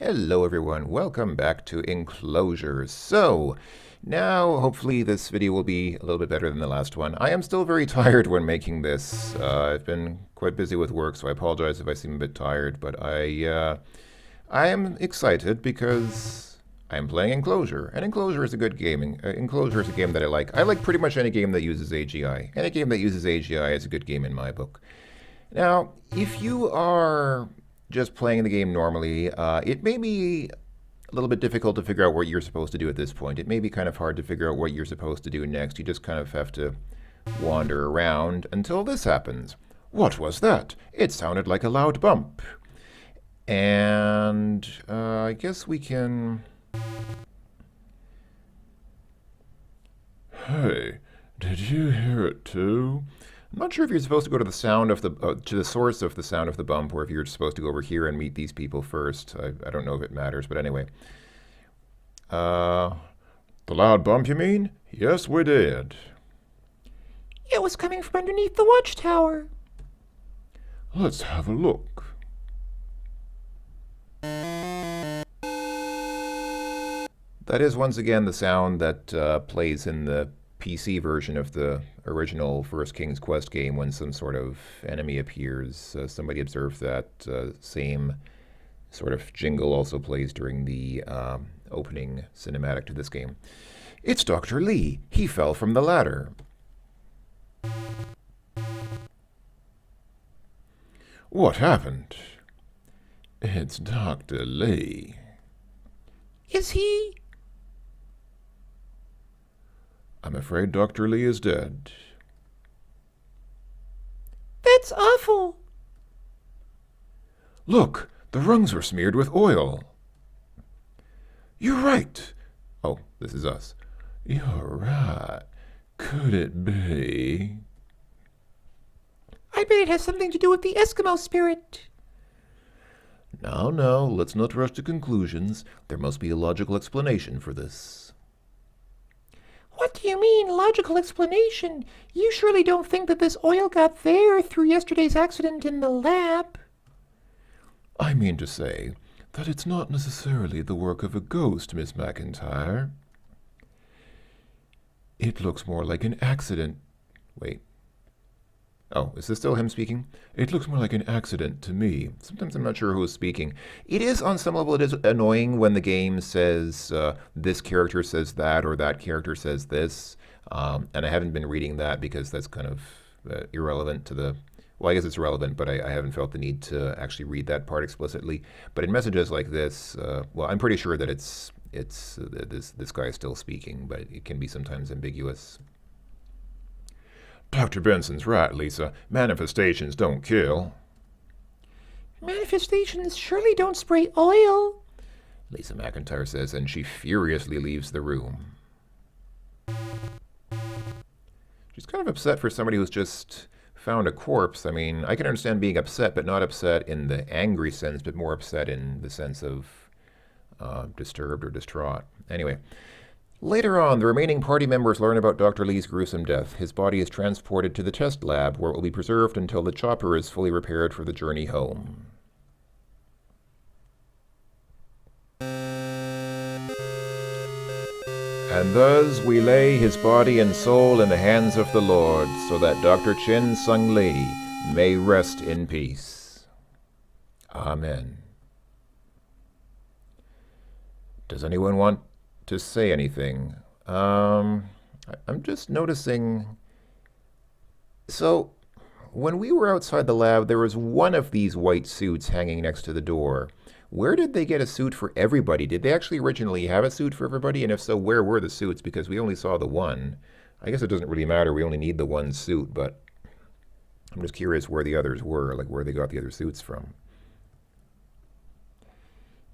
Hello everyone, welcome back to Enclosure. So, now hopefully this video will be a little bit better than the last one. I am still very tired when making this. I've been quite busy with work, so I apologize if I seem a bit tired, but I am excited because I am playing Enclosure, and Enclosure is a good game. Enclosure is a game that I like. I like pretty much any game that uses AGI. Any game that uses AGI is a good game in my book. Now, if you are just playing the game normally, it may be a little bit difficult to figure out what you're supposed to do at this point. It may be kind of hard to figure out what you're supposed to do next. You just kind of have to wander around until this happens. What was that? It sounded like a loud bump. And I guess we can... Hey, did you hear it too? I'm not sure if you're supposed to go to the sound of the to the source of the sound of the bump, or if you're supposed to go over here and meet these people first. I don't know if it matters, but anyway. The loud bump, you mean? Yes, we did. It was coming from underneath the watchtower. Let's have a look. That is once again the sound that plays in the PC version of the original First King's Quest game when some sort of enemy appears. Somebody observed that same sort of jingle also plays during the opening cinematic to this game. It's Dr. Lee. He fell from the ladder. What happened? It's Dr. Lee. Is he? I'm afraid Dr. Lee is dead. That's awful. Look, the rungs were smeared with oil. You're right. Oh, this is us. You're right. Could it be? I bet it has something to do with the Eskimo spirit. No, let's not rush to conclusions. There must be a logical explanation for this. What do you mean, logical explanation? You surely don't think that this oil got there through yesterday's accident in the lab? I mean to say that it's not necessarily the work of a ghost, Miss McIntyre. It looks more like an accident. Wait. Oh, is this still him speaking? It looks more like an accident to me. Sometimes I'm not sure who is speaking. It is, on some level, it is annoying when the game says this character says that or that character says this. And I haven't been reading that because that's kind of irrelevant to the... Well, I guess it's relevant, but I haven't felt the need to actually read that part explicitly. But in messages like this, well, I'm pretty sure that it's this guy is still speaking, but it can be sometimes ambiguous. Dr. Benson's right, Lisa. Manifestations don't kill. Manifestations surely don't spray oil. Lisa McIntyre says, and she furiously leaves the room. She's kind of upset for somebody who's just found a corpse. I mean, I can understand being upset, but not upset in the angry sense, but more upset in the sense of disturbed or distraught. Anyway. Later on, the remaining party members learn about Dr. Lee's gruesome death. His body is transported to the test lab, where it will be preserved until the chopper is fully repaired for the journey home. And thus we lay his body and soul in the hands of the Lord, so that Dr. Chin Sung Lee may rest in peace. Amen. Does anyone want to say anything? I'm just noticing... So, when we were outside the lab, there was one of these white suits hanging next to the door. Where did they get a suit for everybody? Did they actually originally have a suit for everybody? And if so, where were the suits? Because we only saw the one. I guess it doesn't really matter. We only need the one suit, but I'm just curious where the others were, like where they got the other suits from.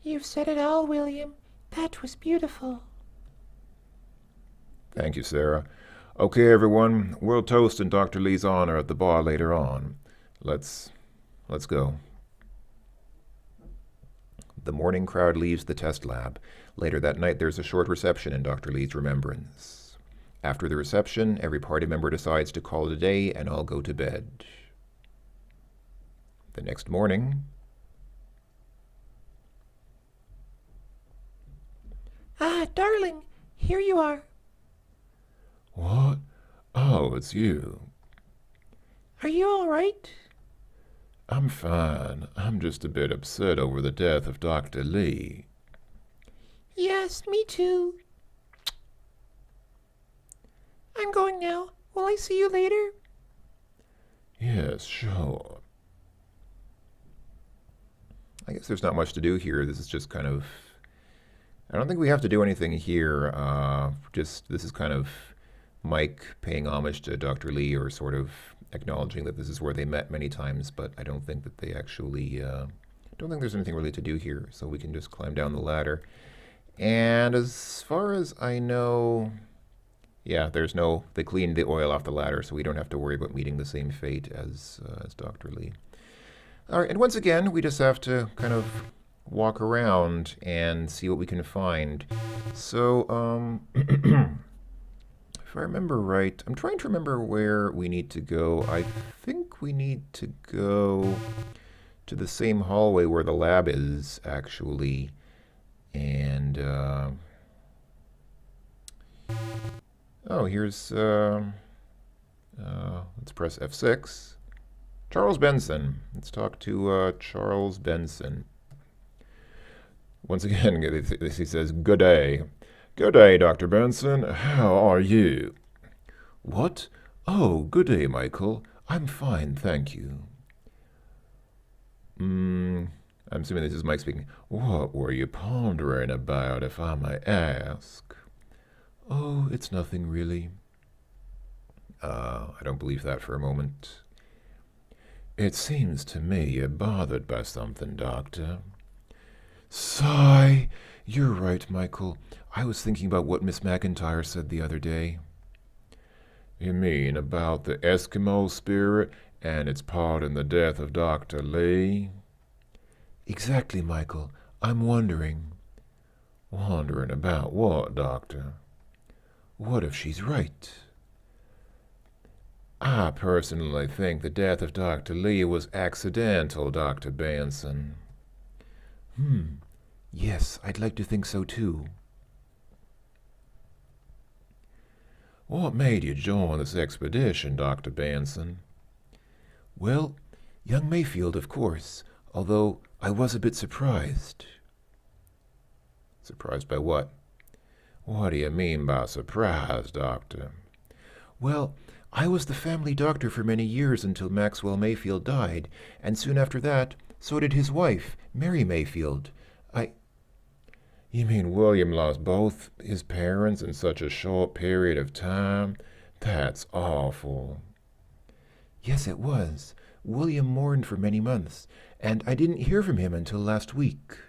You've said it all, William. That was beautiful. Thank you, Sarah. Okay, everyone, we'll toast in Dr. Lee's honor at the bar later on. Let's go. The morning crowd leaves the test lab. Later that night, there's a short reception in Dr. Lee's remembrance. After the reception, every party member decides to call it a day and all go to bed. The next morning... Ah, darling, here you are. What? Oh, it's you. Are you all right? I'm fine. I'm just a bit upset over the death of Dr. Lee. Yes, me too. I'm going now. Will I see you later? Yes, sure. I guess there's not much to do here. This is just kind of. I don't think we have to do anything here. This is kind of Mike paying homage to Dr. Lee, or sort of acknowledging that this is where they met many times, but I don't think that they actually. Don't think there's anything really to do here, so we can just climb down the ladder. And as far as I know, yeah, there's no. They cleaned the oil off the ladder, so we don't have to worry about meeting the same fate as Dr. Lee. All right, and once again, we just have to kind of walk around and see what we can find. So, if I remember right, I'm trying to remember where we need to go. I think we need to go to the same hallway where the lab is, actually. And, oh, here's, let's press F6. Charles Benson. Let's talk to Charles Benson. Once again, he says, "Good day." "Good day, Dr. Benson. How are you?" "What? Oh, good day, Michael. I'm fine, thank you." I'm assuming this is Mike speaking. "What were you pondering about, if I may ask?" "Oh, it's nothing really." I don't believe that for a moment. "It seems to me you're bothered by something, Doctor." "Sigh. You're right, Michael. I was thinking about what Miss McIntyre said the other day." "You mean about the Eskimo spirit and its part in the death of Dr. Lee?" "Exactly, Michael. I'm wondering." "Wondering about what, Doctor?" "What if she's right?" "I personally think the death of Dr. Lee was accidental, Dr. Benson." Yes, I'd like to think so too." "What made you join this expedition, Dr. Benson?" "Well, young Mayfield, of course, although I was a bit surprised." "Surprised by what?" "What do you mean by surprise, Doctor?" "Well, I was the family doctor for many years until Maxwell Mayfield died, and soon after that, so did his wife, Mary Mayfield. "You mean William lost both his parents in such a short period of time? That's awful." "Yes, it was. William mourned for many months, and I didn't hear from him until last week."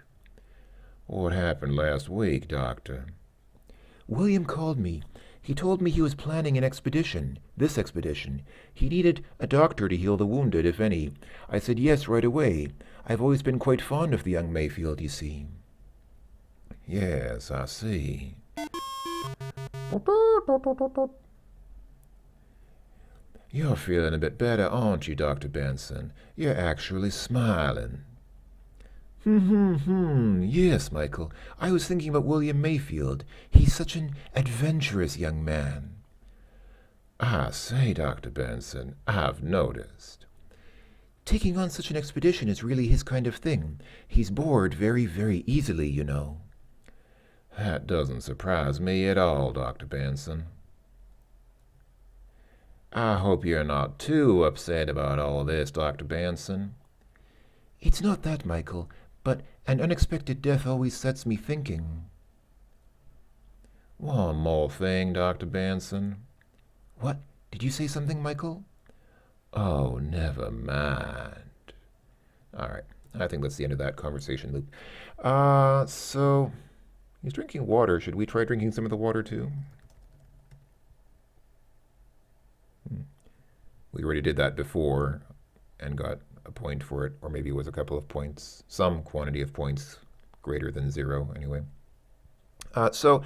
"What happened last week, Doctor?" "William called me. He told me he was planning an expedition, this expedition. He needed a doctor to heal the wounded, if any. I said yes right away. I've always been quite fond of the young Mayfield, you see." "Yes, I see." "You're feeling a bit better, aren't you, Dr. Benson? You're actually smiling." Yes, Michael. I was thinking about William Mayfield. He's such an adventurous young man." "I say, Dr. Benson, I've noticed." "Taking on such an expedition is really his kind of thing. He's bored very, very easily, you know." "That doesn't surprise me at all, Dr. Benson." "I hope you're not too upset about all this, Dr. Benson." "It's not that, Michael, but an unexpected death always sets me thinking." "One more thing, Dr. Benson." "What? Did you say something, Michael?" "Oh, never mind." All right, I think that's the end of that conversation loop. So he's drinking water. Should we try drinking some of the water too? We already did that before and got a point for it, or maybe it was a couple of points, some quantity of points greater than 0 anyway. So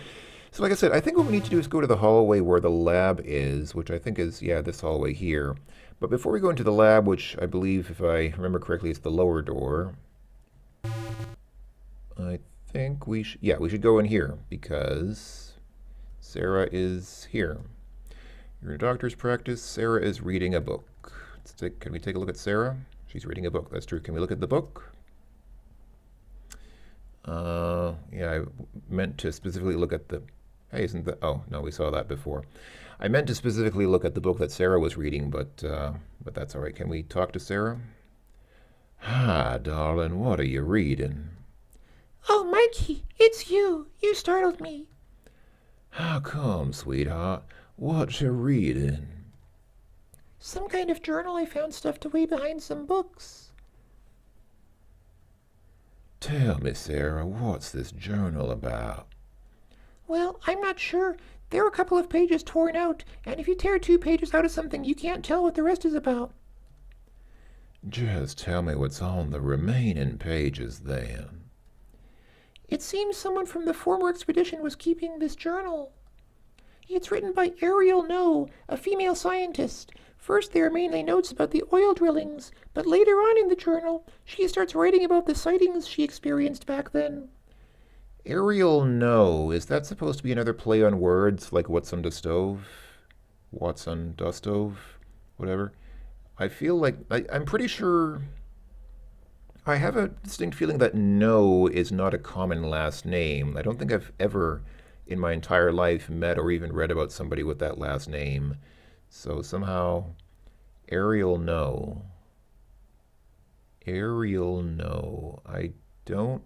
like I said, I think what we need to do is go to the hallway where the lab is, which I think is, yeah, this hallway here. But before we go into the lab, which I believe, if I remember correctly, is the lower door, I think we should go in here because Sarah is here. You're in a doctor's practice. Sarah is reading a book. Can we take a look at Sarah? She's reading a book. That's true. Can we look at the book? Yeah, I meant to specifically look at the. Hey, isn't that? Oh no, we saw that before. I meant to specifically look at the book that Sarah was reading, but that's all right. Can we talk to Sarah? Hi, darling. What are you reading? Oh, Mikey, it's you. You startled me. How come, sweetheart? What you reading? Some kind of journal I found stuffed away behind some books. Tell me, Sarah, what's this journal about? Well, I'm not sure. There are a couple of pages torn out, and if you tear 2 pages out of something, you can't tell what the rest is about. Just tell me what's on the remaining pages, then. It seems someone from the former expedition was keeping this journal. It's written by Ariel No, a female scientist. First, there are mainly notes about the oil drillings, but later on in the journal, she starts writing about the sightings she experienced back then. Ariel No, is that supposed to be another play on words, like what's on the stove? What's on the stove? Whatever. I feel like, I'm pretty sure, I have a distinct feeling that No is not a common last name. I don't think I've ever in my entire life met or even read about somebody with that last name. So somehow, Ariel No. Ariel No. I don't.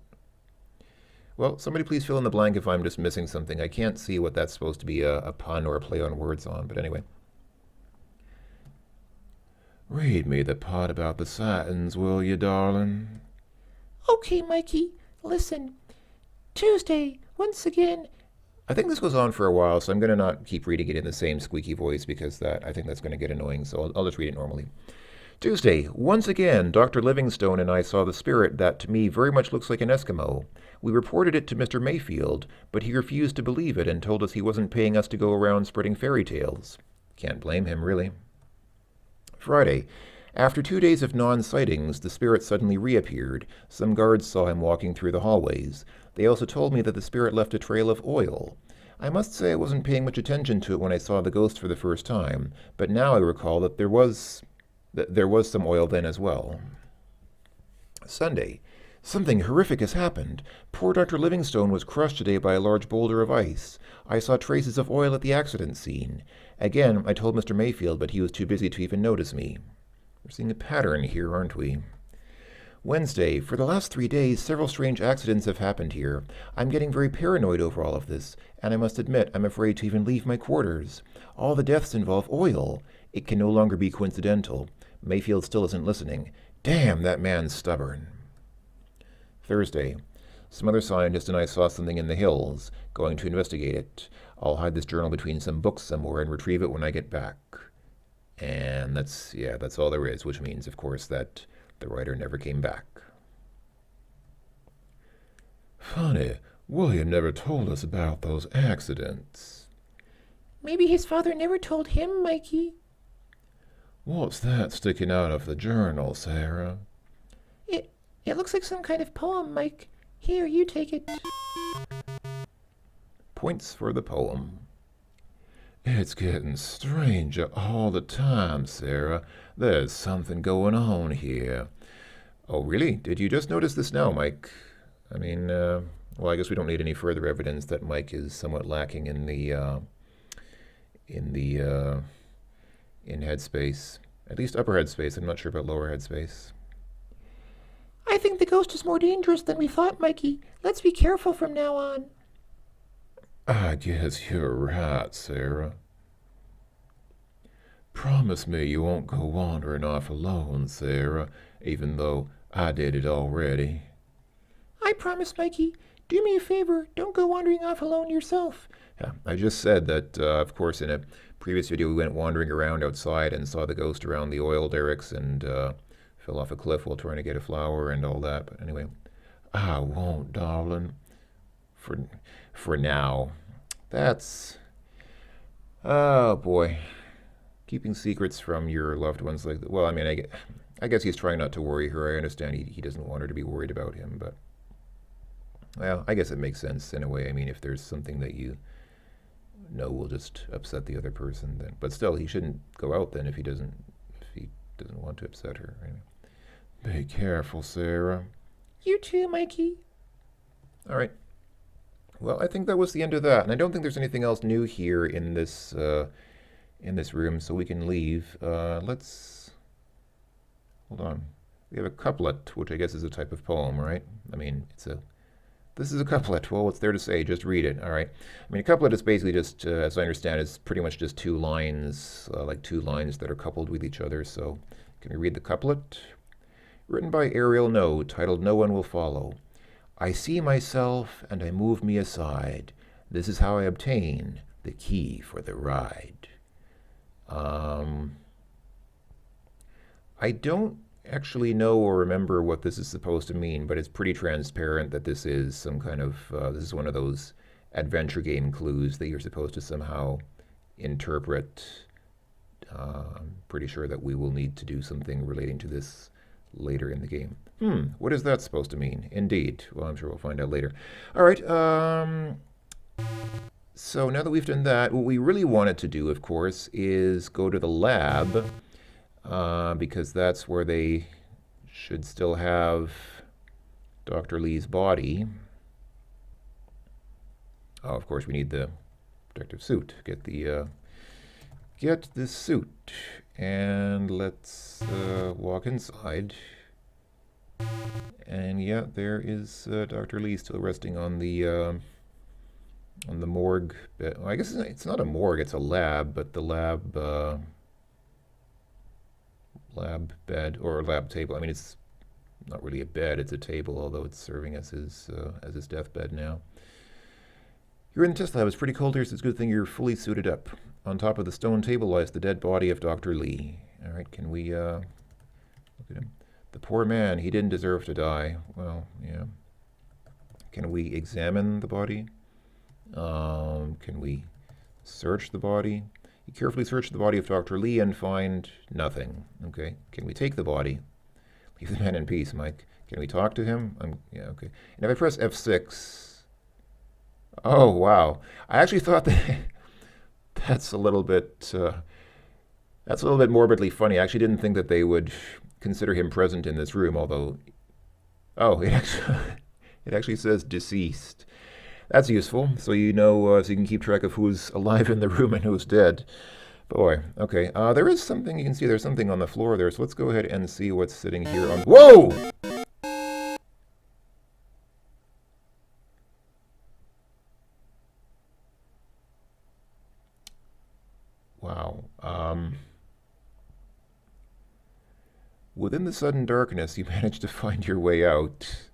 Well, somebody please fill in the blank if I'm just missing something. I can't see what that's supposed to be a pun or a play on words on, but anyway. Read me the part about the sightings, will you, darling? Okay, Mikey, listen. Tuesday, once again. I think this goes on for a while, so I'm going to not keep reading it in the same squeaky voice because I think that's going to get annoying, so I'll just read it normally. Tuesday, once again, Dr. Livingstone and I saw the spirit that to me very much looks like an Eskimo. We reported it to Mr. Mayfield, but he refused to believe it and told us he wasn't paying us to go around spreading fairy tales. Can't blame him, really. Friday, after 2 days of non-sightings, the spirit suddenly reappeared. Some guards saw him walking through the hallways. They also told me that the spirit left a trail of oil. I must say I wasn't paying much attention to it when I saw the ghost for the first time, but now I recall that there was some oil then as well. Sunday, something horrific has happened. Poor Dr. Livingstone was crushed today by a large boulder of ice. I saw traces of oil at the accident scene. Again, I told Mr. Mayfield, but he was too busy to even notice me. We're seeing a pattern here, aren't we? Wednesday, for the last 3 days, several strange accidents have happened here. I'm getting very paranoid over all of this, and I must admit I'm afraid to even leave my quarters. All the deaths involve oil. It can no longer be coincidental. Mayfield still isn't listening. Damn, that man's stubborn. Thursday, some other scientist and I saw something in the hills, going to investigate it. I'll hide this journal between some books somewhere and retrieve it when I get back. And that's all there is, which means, of course, that the writer never came back. Funny, William never told us about those accidents. Maybe his father never told him, Mikey. What's that sticking out of the journal, Sarah? It looks like some kind of poem, Mike. Here, you take it. Points for the poem. It's getting stranger all the time, Sarah. There's something going on here. Oh, really? Did you just notice this now, Mike? I mean, well, I guess we don't need any further evidence that Mike is somewhat lacking in headspace. At least upper headspace. I'm not sure about lower headspace. I think the ghost is more dangerous than we thought, Mikey. Let's be careful from now on. I guess you're right, Sarah. Promise me you won't go wandering off alone, Sarah, even though I did it already. I promise, Mikey. Do me a favor. Don't go wandering off alone yourself. Yeah, I just said that, of course, in a previous video we went wandering around outside and saw the ghost around the oil derricks and fell off a cliff while trying to get a flower and all that. But anyway, I won't, darling. For now. That's... Oh, boy. Keeping secrets from your loved ones like... Well, I mean, I guess he's trying not to worry her. I understand he doesn't want her to be worried about him, but... Well, I guess it makes sense in a way. I mean, if there's something that you know will just upset the other person, then. But still, he shouldn't go out then if he doesn't want to upset her. Right? Be careful, Sarah. You too, Mikey. All right. Well, I think that was the end of that, and I don't think there's anything else new here in this room, so we can leave. Let's hold on. We have a couplet, which I guess is a type of poem, right? I mean, this is a couplet. Well, what's there to say? Just read it, all right? I mean, a couplet is basically just, as I understand, is pretty much just two lines, like two lines that are coupled with each other. So, can we read the couplet? Written by Ariel No, titled No One Will Follow. I see myself and I move me aside. This is how I obtain the key for the ride. I don't actually know or remember what this is supposed to mean, but it's pretty transparent that this is some kind of, this is one of those adventure game clues that you're supposed to somehow interpret. I'm pretty sure that we will need to do something relating to this later in the game. What is that supposed to mean? Indeed. Well, I'm sure we'll find out later. All right, so now that we've done that, what we really wanted to do, of course, is go to the lab, because that's where they should still have Dr. Lee's body. Oh, of course, we need the protective suit. Get the suit, and let's walk inside. And yeah, there is Dr. Lee still resting on the morgue bed. Well, I guess it's not a morgue; it's a lab, but the lab bed or lab table. I mean, it's not really a bed; it's a table, although it's serving as his deathbed now. You're in the test lab. It's pretty cold here, so it's a good thing you're fully suited up. On top of the stone table lies the dead body of Dr. Lee. All right, can we look at him? The poor man, he didn't deserve to die. Well, yeah. Can we examine the body? Can we search the body? You carefully search the body of Dr. Lee and find nothing. Okay. Can we take the body? Leave the man in peace, Mike. Can we talk to him? Yeah, okay. And if I press F6... Oh, wow. I actually thought that... That's a little bit morbidly funny. I actually didn't think that they would consider him present in this room, although, oh, it actually says deceased. That's useful, so you know, so you can keep track of who's alive in the room and who's dead. Boy, okay. There is something, you can see there's something on the floor there, so let's go ahead and see what's sitting here on... Whoa! Wow. Within the sudden darkness, you managed to find your way out.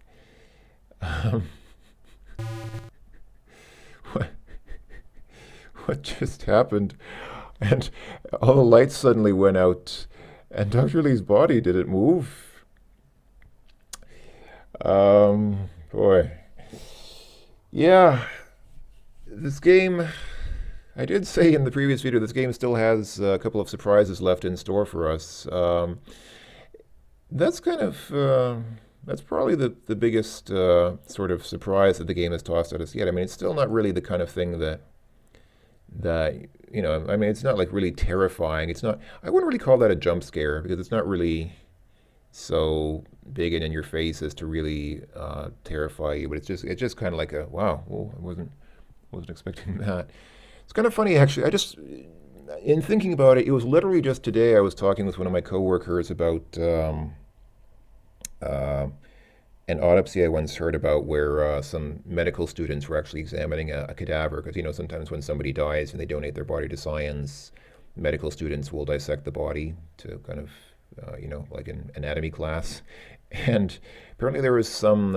What just happened? And all the lights suddenly went out, and Dr. Lee's body didn't move. Boy. Yeah, this game... I did say in the previous video this game still has a couple of surprises left in store for us. That's kind of, that's probably the biggest sort of surprise that the game has tossed at us yet. I mean, it's still not really the kind of thing that, you know, I mean, it's not like really terrifying. It's not, I wouldn't really call that a jump scare because it's not really so big and in your face as to really terrify you, but it's just kind of like a, wow, well, I wasn't expecting that. It's kind of funny, actually. In thinking about it, it was literally just today I was talking with one of my coworkers about an autopsy I once heard about where some medical students were actually examining a cadaver, because, you know, sometimes when somebody dies and they donate their body to science, medical students will dissect the body to kind of, you know, like an anatomy class. And apparently there was some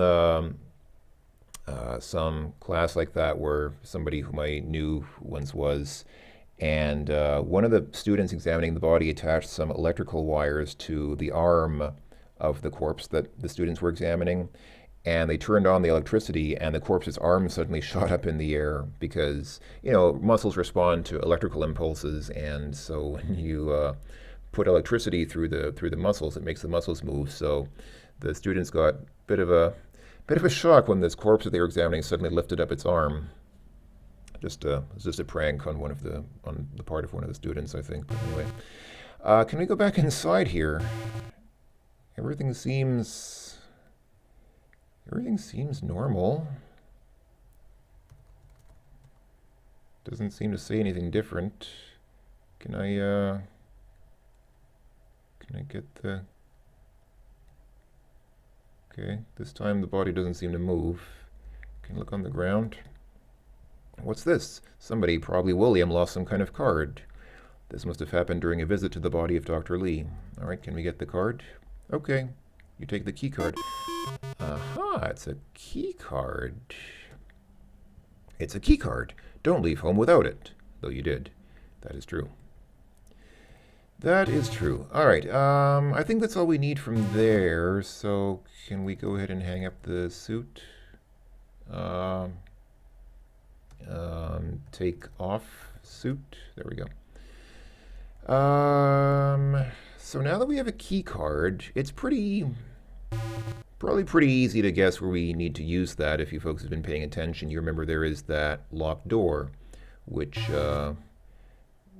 class like that where somebody whom I knew once was, and one of the students examining the body attached some electrical wires to the arm of the corpse that the students were examining, and they turned on the electricity, and the corpse's arm suddenly shot up in the air because, you know, muscles respond to electrical impulses, and so when you put electricity through the muscles, it makes the muscles move. So the students got a bit Bit of a shock when this corpse that they were examining suddenly lifted up its arm. It's just a prank on the part of one of the students, I think. But anyway, can we go back inside here? Everything seems normal. Doesn't seem to say anything different. Can I get the... Okay, this time the body doesn't seem to move. Can you look on the ground? What's this? Somebody, probably William, lost some kind of card. This must have happened during a visit to the body of Dr. Lee. Alright, can we get the card? Okay, you take the key card. Aha, it's a key card. It's a key card. Don't leave home without it. Though you did. That is true. That is true. Alright, I think that's all we need from there. So, can we go ahead and hang up the suit? Take off suit. There we go. So now that we have a key card, it's probably pretty easy to guess where we need to use that. If you folks have been paying attention, you remember there is that locked door, which,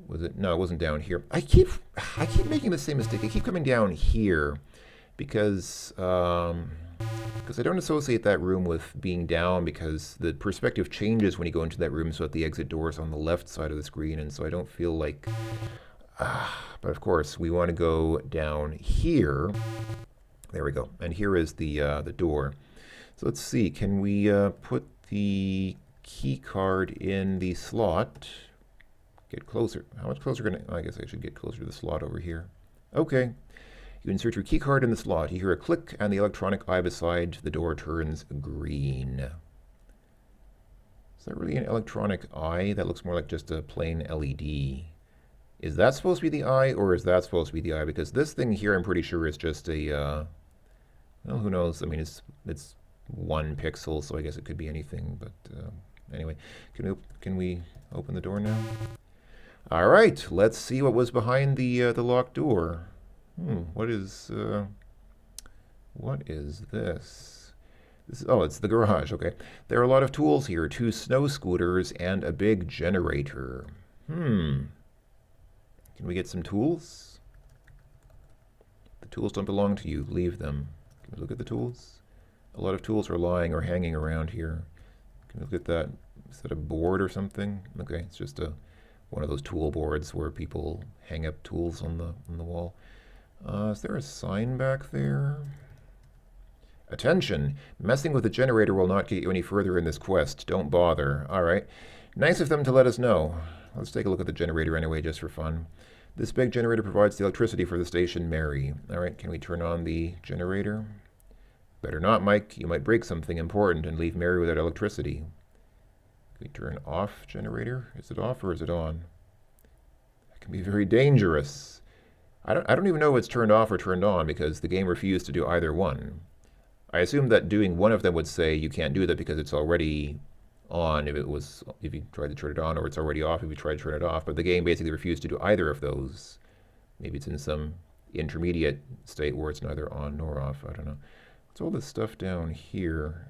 was it? No, it wasn't down here. I keep making the same mistake. I keep coming down here because I don't associate that room with being down, because the perspective changes when you go into that room, so that the exit door is on the left side of the screen, and so I don't feel like... but of course, we want to go down here. There we go. And here is the door. So let's see. Can we put the key card in the slot? Get closer. How much closer can I guess I should get closer to the slot over here. Okay. You insert your key card in the slot. You hear a click, and the electronic eye beside the door turns green. Is that really an electronic eye? That looks more like just a plain LED. Is that supposed to be the eye, or is that supposed to be the eye? Because this thing here, I'm pretty sure is just a, well, who knows? I mean, it's 1 pixel, so I guess it could be anything. But anyway, can we open the door now? All right, let's see what was behind the locked door. What is this? Oh, it's the garage. Okay, there are a lot of tools here: 2 snow scooters and a big generator. Can we get some tools? The tools don't belong to you. Leave them. Can we look at the tools? A lot of tools are lying or hanging around here. Can we look at that? Is that a board or something? Okay, it's just one of those tool boards where people hang up tools on the wall. Is there a sign back there? Attention! Messing with the generator will not get you any further in this quest. Don't bother. Alright. Nice of them to let us know. Let's take a look at the generator anyway, just for fun. This big generator provides the electricity for the station Mary. Alright, can we turn on the generator? Better not, Mike. You might break something important and leave Mary without electricity. Can we turn off generator? Is it off or is it on? That can be very dangerous. I don't even know if it's turned off or turned on, because the game refused to do either one. I assume that doing one of them would say you can't do that because it's already on if you tried to turn it on, or it's already off if you tried to turn it off. But the game basically refused to do either of those. Maybe it's in some intermediate state where it's neither on nor off. I don't know. What's all this stuff down here?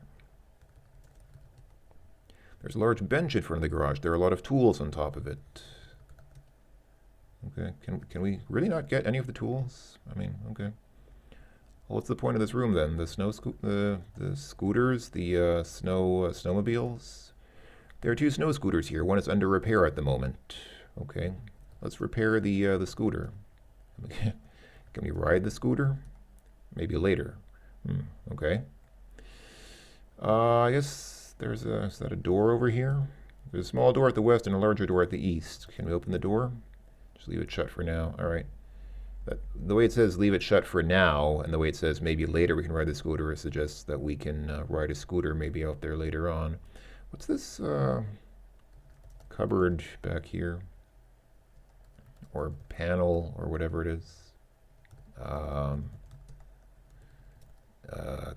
There's a large bench in front of the garage. There are a lot of tools on top of it. Okay, can we really not get any of the tools? I mean, okay. Well, what's the point of this room then? The scooters, the snowmobiles? There are 2 snow scooters here. One is under repair at the moment. Okay, let's repair the scooter. Can we ride the scooter? Maybe later. Okay. I guess is that a door over here? There's a small door at the west and a larger door at the east. Can we open the door? Just leave it shut for now. All right. The way it says leave it shut for now, and the way it says maybe later we can ride the scooter, suggests that we can ride a scooter maybe out there later on. What's this cupboard back here? Or panel, or whatever it is.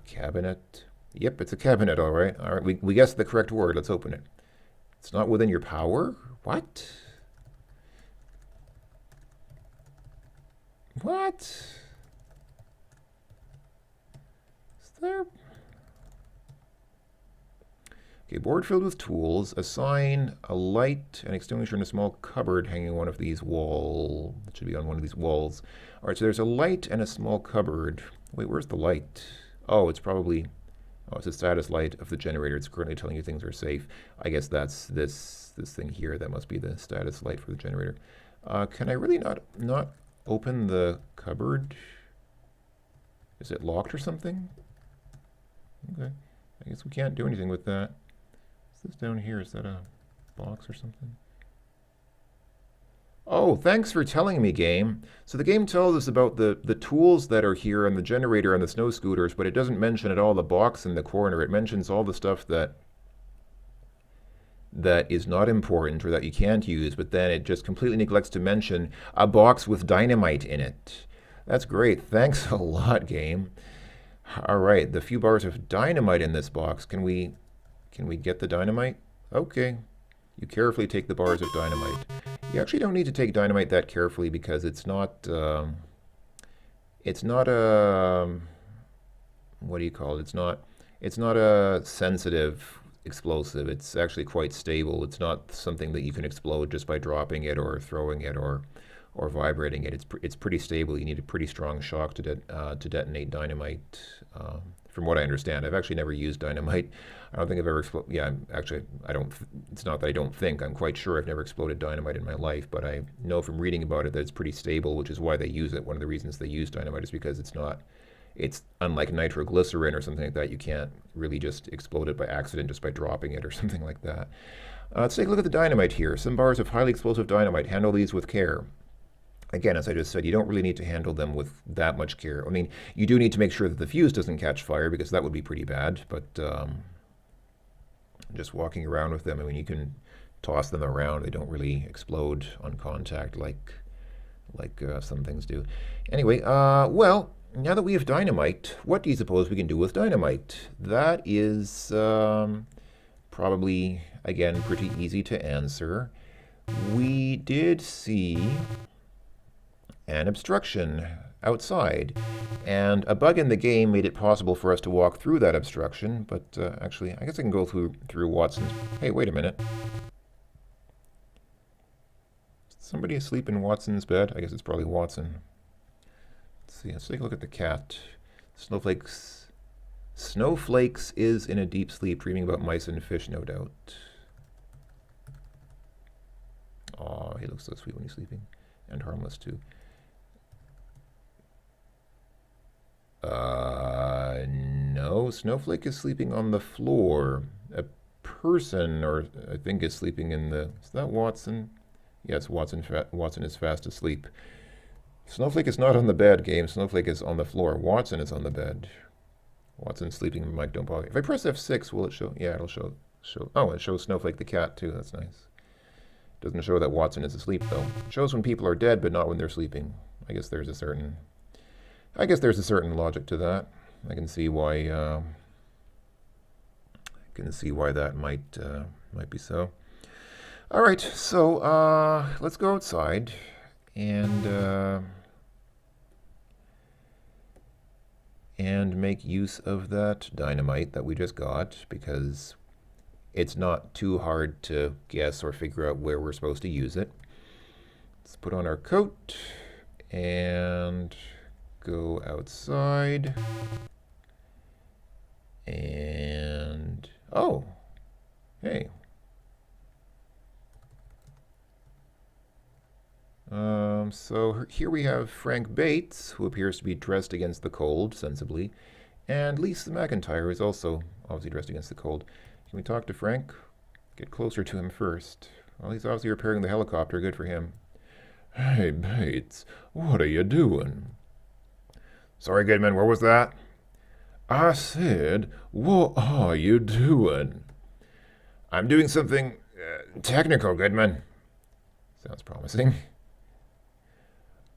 Cabinet. Yep, it's a cabinet, all right. All right, we guessed the correct word. Let's open it. It's not within your power? What? What? Is there... Okay, board filled with tools. Assign a light, an extinguisher, and a small cupboard hanging on one of these walls. It should be on one of these walls. All right, so there's a light and a small cupboard. Wait, where's the light? Oh, it's probably... Oh, it's a status light of the generator. It's currently telling you things are safe. I guess that's this thing here. That must be the status light for the generator. Can I really not open the cupboard? Is it locked or something? Okay. I guess we can't do anything with that. What's this down here? Is that a box or something? Oh, thanks for telling me, game. So the game tells us about the tools that are here and the generator and the snow scooters, but it doesn't mention at all the box in the corner. It mentions all the stuff that is not important or that you can't use, but then it just completely neglects to mention a box with dynamite in it. That's great. Thanks a lot, game. All right, the few bars of dynamite in this box. Can we get the dynamite? Okay. You carefully take the bars of dynamite. You actually don't need to take dynamite that carefully because it's not a, what do you call it? It's not a sensitive explosive. It's actually quite stable. It's not something that you can explode just by dropping it or throwing it or vibrating it. It's pretty stable. You need a pretty strong shock to detonate dynamite. From what I understand, I've actually never used dynamite. I don't think I've ever exploded. Yeah, actually, I don't. It's not that I don't think. I'm quite sure I've never exploded dynamite in my life, but I know from reading about it that it's pretty stable, which is why they use it. One of the reasons they use dynamite is because it's unlike nitroglycerin or something like that. You can't really just explode it by accident just by dropping it or something like that. Let's take a look at the dynamite here. Some bars of highly explosive dynamite. Handle these with care. Again, as I just said, you don't really need to handle them with that much care. I mean, you do need to make sure that the fuse doesn't catch fire because that would be pretty bad, but just walking around with them, I mean, you can toss them around. They don't really explode on contact like some things do. Anyway, well, now that we have dynamite, what do you suppose we can do with dynamite? That is probably, again, pretty easy to answer. We did see an obstruction outside, and a bug in the game made it possible for us to walk through that obstruction, but actually, I guess I can go through Watson's... Hey, wait a minute. Is somebody asleep in Watson's bed? I guess it's probably Watson. Let's see, let's take a look at the cat. Snowflakes is in a deep sleep, dreaming about mice and fish, no doubt. Aw, he looks so sweet when he's sleeping, and harmless too. No, Snowflake is sleeping on the floor. A person, or I think, is sleeping in the... Is that Watson? Yes, Watson is fast asleep. Snowflake is not on the bed, game. Snowflake is on the floor. Watson is on the bed. Watson's sleeping. Mike, don't bother. If I press F6, will it show? Yeah, it'll show. Oh, it shows Snowflake the cat, too. That's nice. Doesn't show that Watson is asleep, though. It shows when people are dead, but not when they're sleeping. I guess there's a certain logic to that. I can see why that might be so. All right, so let's go outside and make use of that dynamite that we just got, because it's not too hard to guess or figure out where we're supposed to use it. Let's put on our coat and go outside. And oh, hey. So here we have Frank Bates, who appears to be dressed against the cold, sensibly, and Lisa McIntyre is also obviously dressed against the cold. Can we talk to Frank? Get closer to him first. Well, he's obviously repairing the helicopter. Good for him. Hey, Bates, what are you doing? Sorry, Goodman, what was that? I said, what are you doing? I'm doing something technical, Goodman. Sounds promising.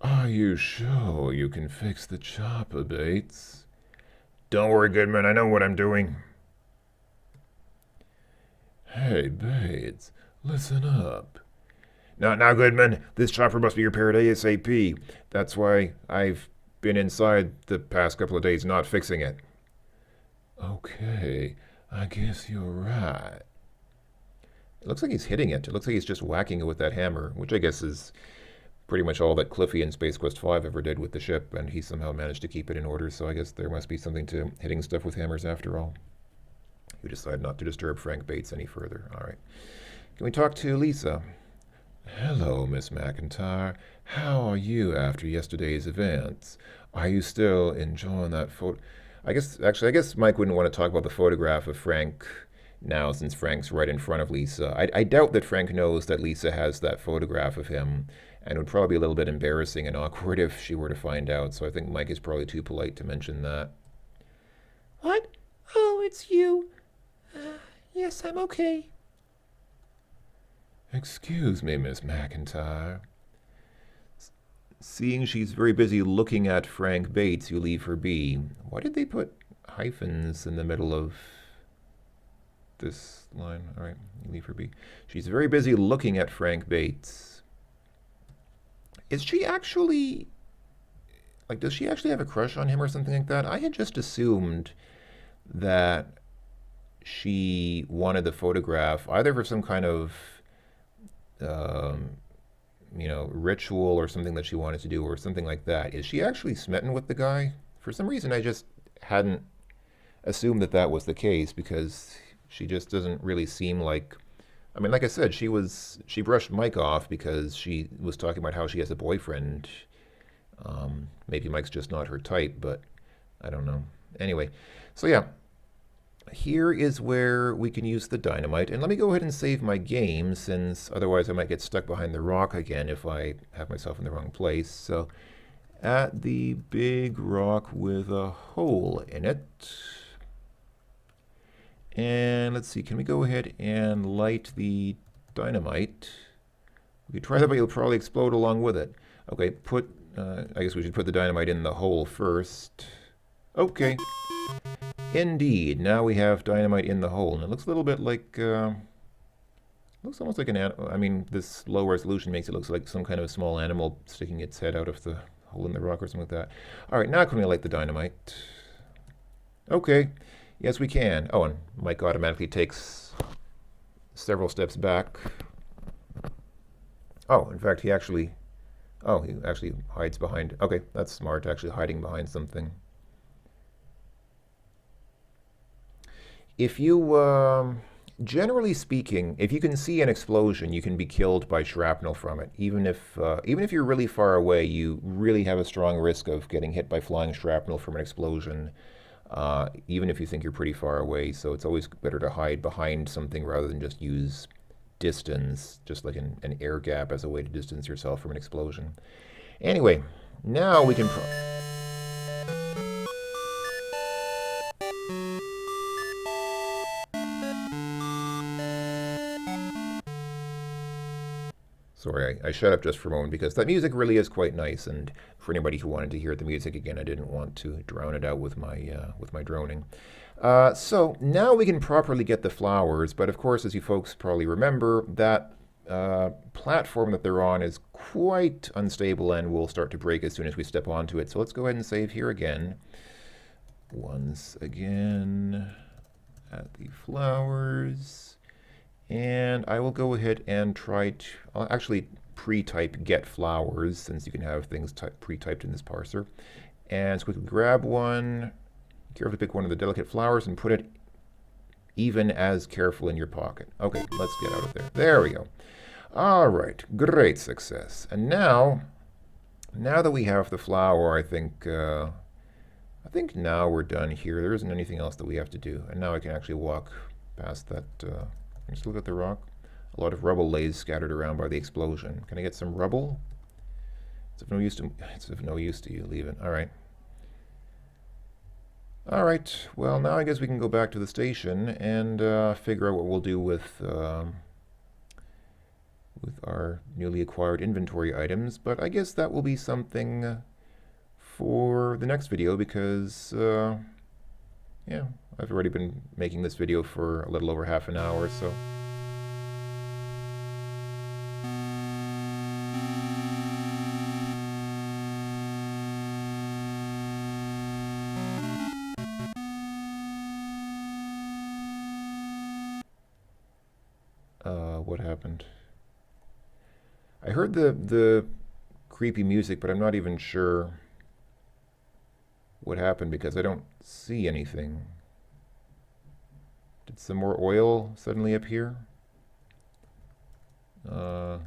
Are you sure you can fix the chopper, Bates? Don't worry, Goodman, I know what I'm doing. Hey, Bates, listen up. Now, Goodman, this chopper must be repaired ASAP. That's why I've been inside the past couple of days not fixing it. Okay, I guess you're right. It looks like he's hitting it. It looks like he's just whacking it with that hammer, which I guess is pretty much all that Cliffy in Space Quest V ever did with the ship, and he somehow managed to keep it in order, so I guess there must be something to hitting stuff with hammers after all. You decide not to disturb Frank Bates any further. All right. Can we talk to Lisa? Hello, Miss McIntyre. How are you after yesterday's events? Are you still enjoying that photo? I guess Mike wouldn't want to talk about the photograph of Frank now since Frank's right in front of Lisa. I doubt that Frank knows that Lisa has that photograph of him, and it would probably be a little bit embarrassing and awkward if she were to find out, so I think Mike is probably too polite to mention that. What? Oh, it's you. Yes, I'm okay. Excuse me, Miss McIntyre. Seeing she's very busy looking at Frank Bates, you leave her be. Why did they put hyphens in the middle of this line? All right, you leave her be. She's very busy looking at Frank Bates. Is she actually, like, does she actually have a crush on him or something like that? I had just assumed that she wanted the photograph either for some kind of ritual or something that she wanted to do or something like that. Is she actually smitten with the guy? For some reason, I just hadn't assumed that that was the case because she just doesn't really seem like. I mean, like I said, she brushed Mike off because she was talking about how she has a boyfriend. Maybe Mike's just not her type, but I don't know. Anyway, so yeah. Here is where we can use the dynamite. And let me go ahead and save my game, since otherwise I might get stuck behind the rock again if I have myself in the wrong place. So, at the big rock with a hole in it. And let's see, can we go ahead and light the dynamite? We could try that, but it'll probably explode along with it. Okay, I guess we should put the dynamite in the hole first. Okay. Indeed, now we have dynamite in the hole, and it looks a little bit like, looks almost like this low resolution makes it look like some kind of small animal sticking its head out of the hole in the rock or something like that. All right, now can we light the dynamite? Okay, yes we can. Oh, and Mike automatically takes several steps back. Oh, in fact, he actually hides behind, okay, that's smart, actually hiding behind something. If you, generally speaking, if you can see an explosion, you can be killed by shrapnel from it. Even if you're really far away, you really have a strong risk of getting hit by flying shrapnel from an explosion, even if you think you're pretty far away. So it's always better to hide behind something rather than just use distance, just like an air gap as a way to distance yourself from an explosion. Anyway, now we can... Sorry, I shut up just for a moment because that music really is quite nice, and for anybody who wanted to hear the music again, I didn't want to drown it out with my droning. So now we can properly get the flowers, but of course, as you folks probably remember, that platform that they're on is quite unstable and will start to break as soon as we step onto it. So let's go ahead and save here again. Once again, at the flowers. And I will go ahead and try to, I'll actually pre-type get flowers, since you can have things pre-typed in this parser. And let's quickly grab one, carefully pick one of the delicate flowers and put it even as careful in your pocket. Okay, let's get out of there. There we go. All right, great success. And now that we have the flower, I think now we're done here. There isn't anything else that we have to do. And now I can actually walk past that. Just look at the rock. A lot of rubble lays scattered around by the explosion. Can I get some rubble? It's of no use to you. Leave it. All right. All right. Well, now I guess we can go back to the station and figure out what we'll do with our newly acquired inventory items. But I guess that will be something for the next video because, yeah, I've already been making this video for a little over half an hour, so. what happened? I heard the creepy music, but I'm not even sure what happened because I don't see anything. Did some more oil suddenly appear? Trying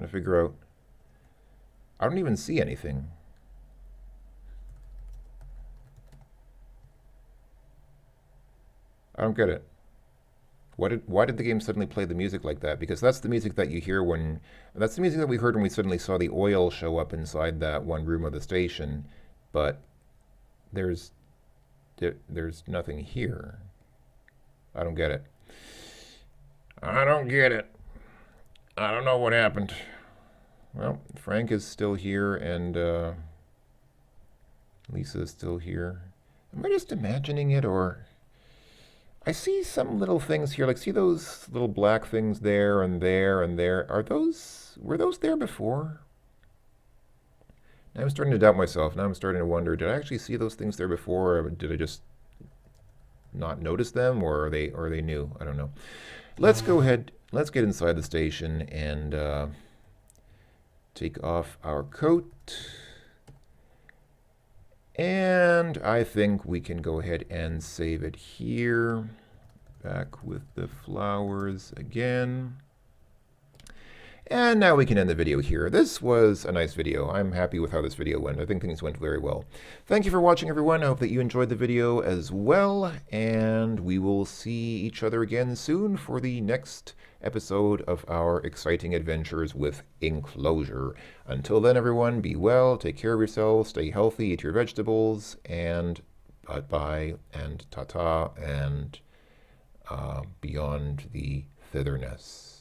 to figure out. I don't even see anything. I don't get it. Why did the game suddenly play the music like that? Because that's the music that you hear when... That's the music that we heard when we suddenly saw the oil show up inside that one room of the station. But there's nothing here. I don't get it. I don't get it. I don't know what happened. Well, Frank is still here and Lisa is still here. Am I just imagining it, or... I see some little things here, like see those little black things there and there and there. Were those there before? Now I'm starting to doubt myself. Now I'm starting to wonder, did I actually see those things there before, or did I just not notice them, or are they new? I don't know. Let's go ahead, let's get inside the station and take off our coat. And I think we can go ahead and save it here. Back with the flowers again. And now we can end the video here. This was a nice video. I'm happy with how this video went. I think things went very well. Thank you for watching, everyone. I hope that you enjoyed the video as well. And we will see each other again soon for the next episode of our exciting adventures with Enclosure. Until then, everyone, be well, take care of yourselves, stay healthy, eat your vegetables, and bye-bye, and ta-ta, and beyond the thitherness.